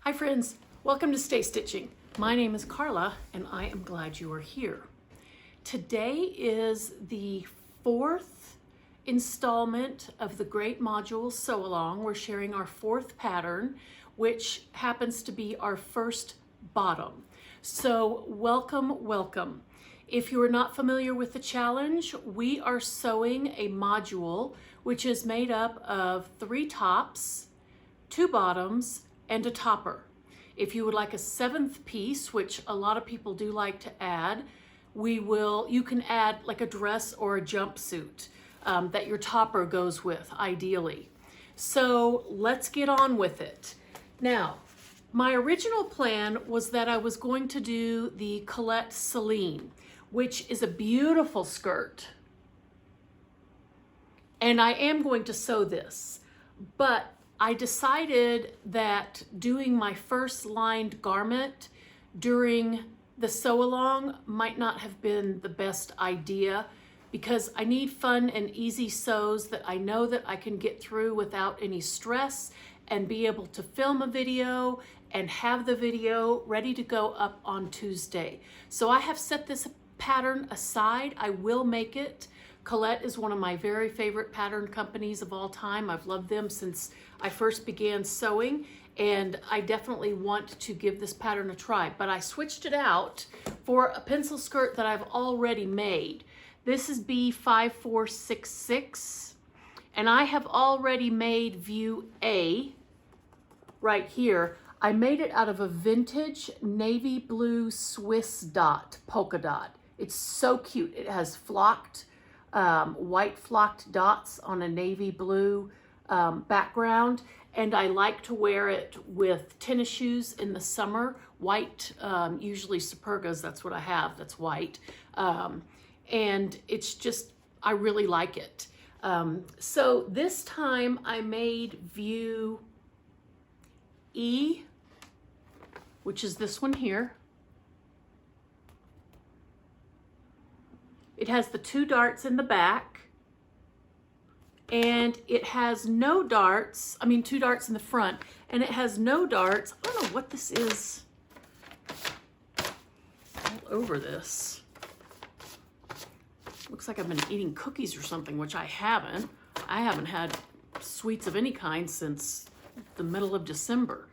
Hi friends, welcome to Stay Stitching. My name is Carla and I am glad you are here. Today is the fourth installment of the great module Sewalong. We're sharing our fourth pattern, which happens to be our first bottom. So welcome, welcome. If you are not familiar with the challenge, we are sewing a module which is made up of 3 tops, 2 bottoms, and a topper. If you would like a 7th piece, which a lot of people do like to add, you can add like a dress or a jumpsuit that your topper goes with, ideally. So let's get on with it. Now, my original plan was that I was going to do the Colette Celine, which is a beautiful skirt. And I am going to sew this, but I decided that doing my first lined garment during the sew-along might not have been the best idea because I need fun and easy sews that I know that I can get through without any stress and be able to film a video and have the video ready to go up on Tuesday. So I have set this pattern aside. I will make it. Colette is one of my very favorite pattern companies of all time. I've loved them since I first began sewing, and I definitely want to give this pattern a try. But I switched it out for a pencil skirt that I've already made. This is B5466, and I have already made view A right here. I made it out of a vintage navy blue Swiss dot polka dot. It's so cute. It has flocked white flocked dots on a navy blue background, and I like to wear it with tennis shoes in the summer. White, usually Supergas, that's what I have, that's white. And it's just, I really like it. So this time I made view E, which is this one here. It has the 2 darts in the back, and it has no darts, 2 darts in the front, and it has no darts. I don't know what this is all over this. Looks like I've been eating cookies or something, which I haven't. I haven't had sweets of any kind since the middle of December.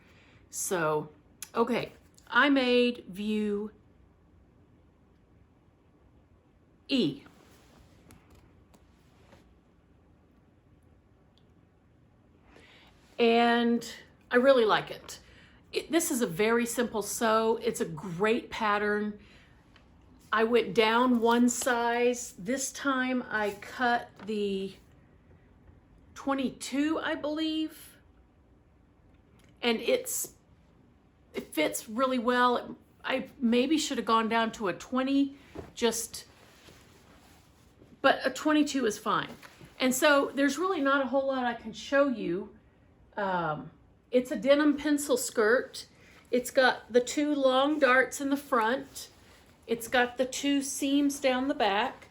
So, okay, I made view E. And I really like it. This is a very simple sew. It's a great pattern. I went down 1 size. This time I cut the 22, I believe. And it fits really well. I maybe should have gone down to a 20, but a 22 is fine. And so there's really not a whole lot I can show you. It's a denim pencil skirt. It's got the 2 long darts in the front. It's got the 2 seams down the back.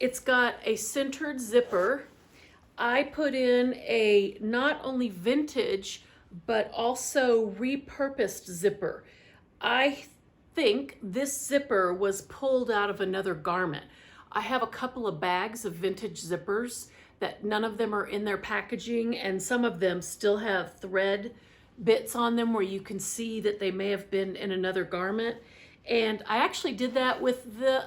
It's got a centered zipper. I put in a not only vintage, but also repurposed zipper. I think this zipper was pulled out of another garment. I have a couple of bags of vintage zippers that none of them are in their packaging, and some of them still have thread bits on them where you can see that they may have been in another garment. And I actually did that with the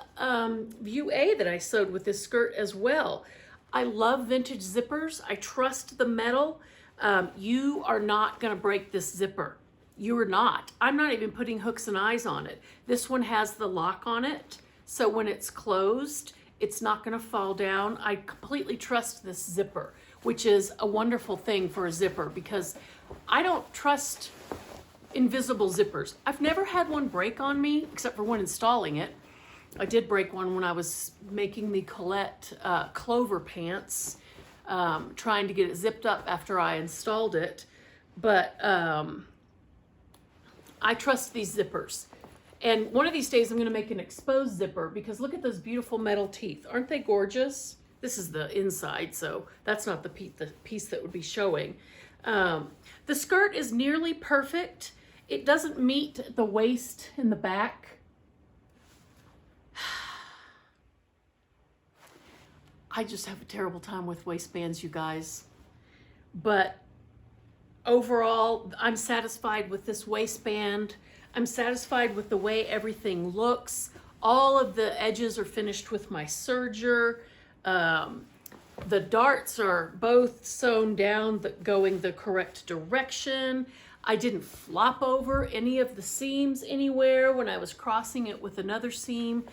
view A that I sewed with this skirt as well. I love vintage zippers. I trust the metal. You are not gonna break this zipper. You are not. I'm not even putting hooks and eyes on it. This one has the lock on it, so when it's closed, it's not gonna fall down. I completely trust this zipper, which is a wonderful thing for a zipper because I don't trust invisible zippers. I've never had one break on me, except for when installing it. I did break one when I was making the Colette Clover pants, trying to get it zipped up after I installed it. But I trust these zippers. And one of these days I'm gonna make an exposed zipper because look at those beautiful metal teeth. Aren't they gorgeous? This is the inside, so that's not the piece that would be showing. The skirt is nearly perfect. it doesn't meet the waist in the back. I just have a terrible time with waistbands, you guys. But overall, I'm satisfied with this waistband. I'm satisfied with the way everything looks. All of the edges are finished with my serger. The darts are both sewn down, going the correct direction. I didn't flop over any of the seams anywhere when I was crossing it with another seam.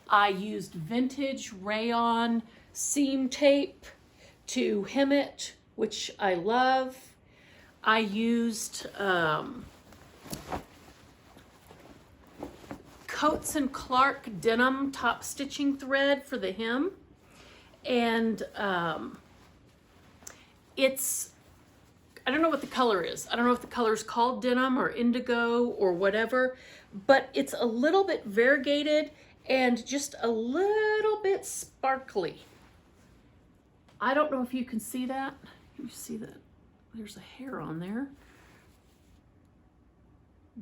I used vintage rayon seam tape to hem it, which I love. I used Coats & Clark denim top stitching thread for the hem. And it's, I don't know what the color is. I don't know if the color is called denim or indigo or whatever, but it's a little bit variegated and just a little bit sparkly. I don't know if you can see that. You see that there's a hair on there.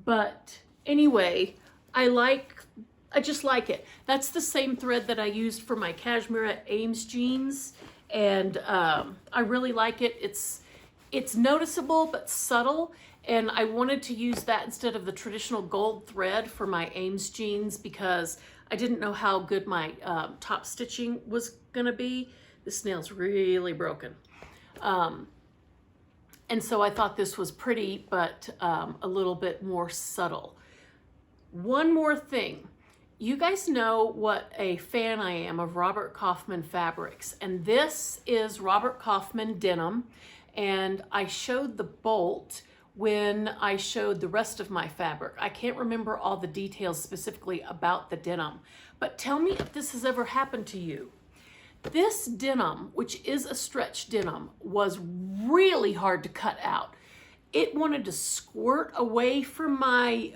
But anyway, I just like it. That's the same thread that I used for my cashmere at Ames jeans, and I really like it. It's noticeable but subtle, and I wanted to use that instead of the traditional gold thread for my Ames jeans because I didn't know how good my top stitching was gonna be. This nail's really broken. And so I thought this was pretty, but a little bit more subtle. One more thing. You guys know what a fan I am of Robert Kaufman fabrics, and this is Robert Kaufman denim, and I showed the bolt when I showed the rest of my fabric. I can't remember all the details specifically about the denim, but tell me if this has ever happened to you. This denim, which is a stretch denim, was really hard to cut out. It wanted to squirt away from my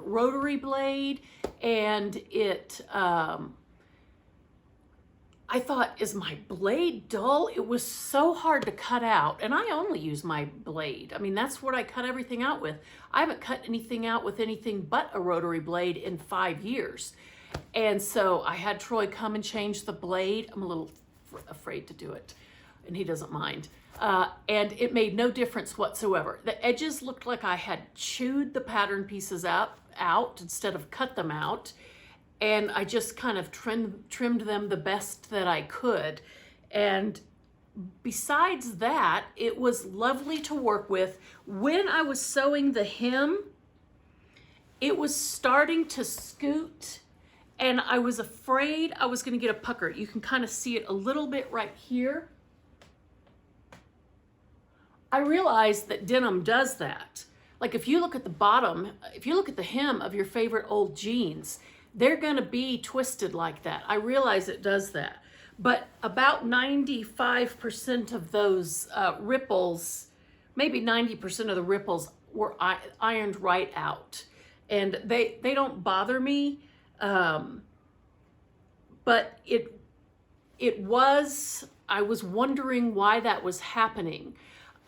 rotary blade, and I thought, is my blade dull? It was so hard to cut out, and I only use my blade. I mean, that's what I cut everything out with. I haven't cut anything out with anything but a rotary blade in 5 years. And so I had Troy come and change the blade. I'm a little afraid to do it, and he doesn't mind. And it made no difference whatsoever. The edges looked like I had chewed the pattern pieces out instead of cut them out. And I just kind of trimmed them the best that I could. And besides that, it was lovely to work with. When I was sewing the hem, it was starting to scoot, and I was afraid I was going to get a pucker. You can kind of see it a little bit right here. I realized that denim does that. Like if you look at the bottom, if you look at the hem of your favorite old jeans, they're going to be twisted like that. I realize it does that. But about 95% of those ripples, maybe 90% of the ripples were ironed right out. And they don't bother me. But I was wondering why that was happening.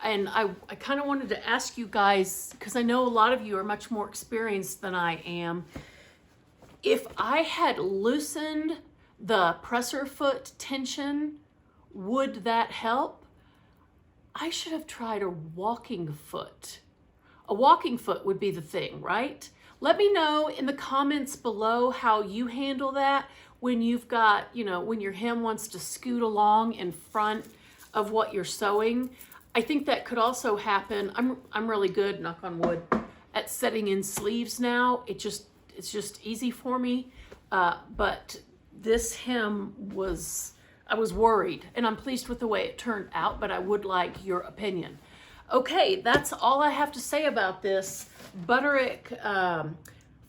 And I kind of wanted to ask you guys, because I know a lot of you are much more experienced than I am, if I had loosened the presser foot tension, would that help? I should have tried a walking foot. A walking foot would be the thing, right? Let me know in the comments below how you handle that when you've got, when your hem wants to scoot along in front of what you're sewing. I think that could also happen. I'm really good, knock on wood, at setting in sleeves now. It's just easy for me. But this hem I was worried, and I'm pleased with the way it turned out, but I would like your opinion. Okay, that's all I have to say about this Butterick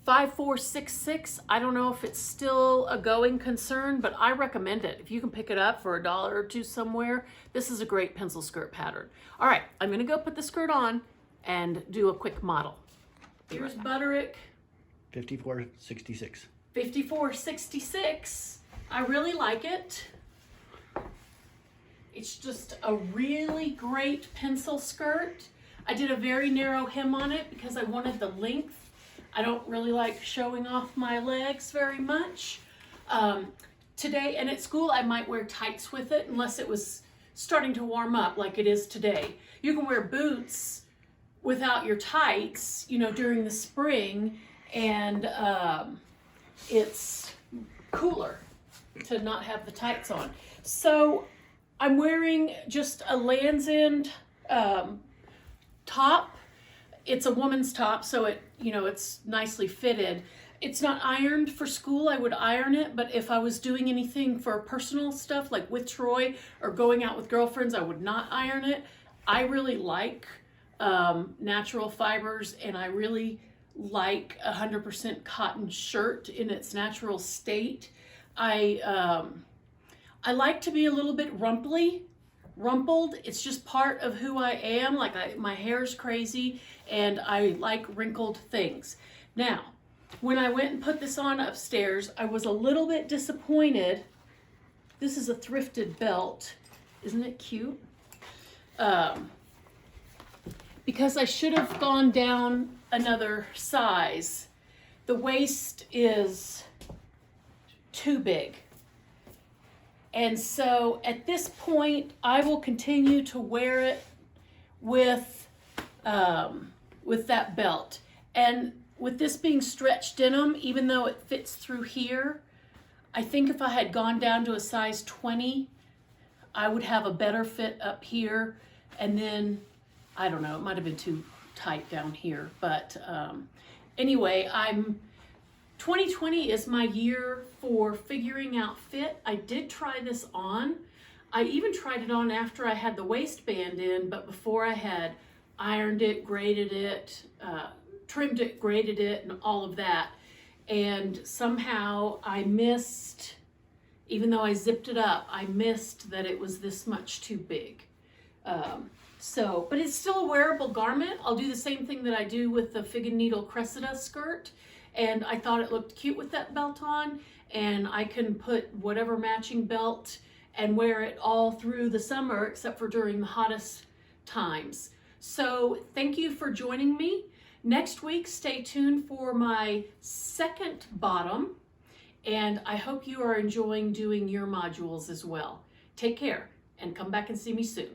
5466. I don't know if it's still a going concern, but I recommend it. If you can pick it up for $1 or $2 somewhere, this is a great pencil skirt pattern. All right, I'm gonna go put the skirt on and do a quick model. Here's Butterick 5466. 5466. I really like it. It's just a really great pencil skirt. I did a very narrow hem on it because I wanted the length. I don't really like showing off my legs very much. Today, and at school, I might wear tights with it unless it was starting to warm up like it is today. You can wear boots without your tights, you know, during the spring, and it's cooler to not have the tights on. So I'm wearing just a Lands' End top. It's a woman's top, so it, you know, it's nicely fitted. It's not ironed for school. I would iron it, but if I was doing anything for personal stuff like with Troy or going out with girlfriends, I would not iron it. I really like natural fibers, and I really like 100% cotton shirt in its natural state. I like to be a little bit rumpled. It's just part of who I am. Like my hair's crazy, and I like wrinkled things. Now, when I went and put this on upstairs, I was a little bit disappointed. This is a thrifted belt. Isn't it cute? Because I should have gone down another size. The waist is too big. And so at this point, I will continue to wear it with that belt. And with this being stretch denim, even though it fits through here, I think if I had gone down to a size 20, I would have a better fit up here. And then, I don't know, it might have been too tight down here. But anyway, 2020 is my year for figuring out fit. I did try this on. I even tried it on after I had the waistband in, but before I had ironed it, graded it, trimmed it, graded it, and all of that. And somehow I missed, even though I zipped it up, I missed that it was this much too big. But it's still a wearable garment. I'll do the same thing that I do with the Fig and Needle Cressida skirt. And I thought it looked cute with that belt on. And I can put whatever matching belt and wear it all through the summer, except for during the hottest times. So thank you for joining me. Next week, stay tuned for my second bottom, and I hope you are enjoying doing your modules as well. Take care, and come back and see me soon.